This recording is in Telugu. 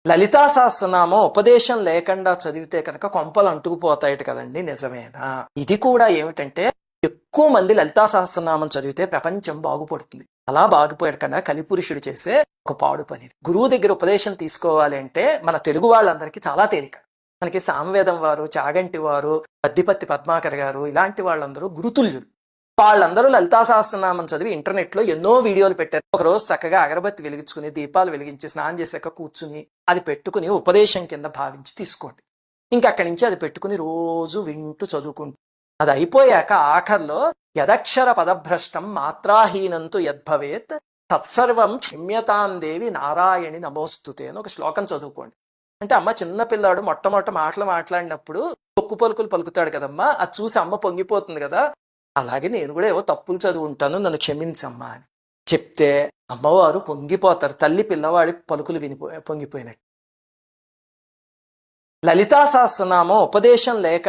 లలితా సహస్రనామం ఉపదేశం లేకుండా చదివితే కనుక కొంపలు అంటుకుపోతాయట కదండి, నిజమేనా? ఇది కూడా ఏమిటంటే, ఎక్కువ మంది లలితా సహస్రనామం చదివితే ప్రపంచం బాగుపడుతుంది. అలా బాగుపడకుండా కలిపురుషుడు చేసే ఒక పాడు పని. గురువు దగ్గర ఉపదేశం తీసుకోవాలి అంటే మన తెలుగు వాళ్ళందరికీ చాలా తేలిక. మనకి సామవేదం వారు, చాగంటి వారు, పద్దిపత్తి పద్మాకర్ గారు ఇలాంటి వాళ్ళందరూ గురుతుల్యులు. వాళ్ళందరూ లలితా సహస్రనామం చదివి ఇంటర్నెట్ లో ఎన్నో వీడియోలు పెట్టారు. ఒక రోజు చక్కగా అగరబత్తి వెలిగించుకుని, దీపాలు వెలిగించి, స్నానం చేశాక కూర్చుని అది పెట్టుకుని ఉపదేశం కింద భావించి తీసుకోండి. ఇంకక్కడి నుంచి అది పెట్టుకుని రోజు వింటూ చదువుకుంటూ అది అయిపోయాక ఆఖర్లో యదక్షర పదభ్రష్టం మాత్రాహీనంతు యద్భవేత్ తత్సర్వం క్షమ్యతాం దేవి నారాయణి నమోస్తుతే అని ఒక శ్లోకం చదువుకోండి. అంటే అమ్మ చిన్నపిల్లాడు మొట్టమొదటి మాటలు మాట్లాడినప్పుడు తొక్కు పలుకులు పలుకుతాడు కదమ్మా, అది చూసి అమ్మ పొంగిపోతుంది కదా, అలాగే నేను కూడా ఏవో తప్పులు చదువుంటాను, నన్ను క్షమించమ్మా అని చెప్తే అమ్మవారు పొంగిపోతారు. తల్లి పిల్లవాడి పలుకులు పొంగిపోయినట్టు. లలితా సహస్రనామం ఉపదేశం లేక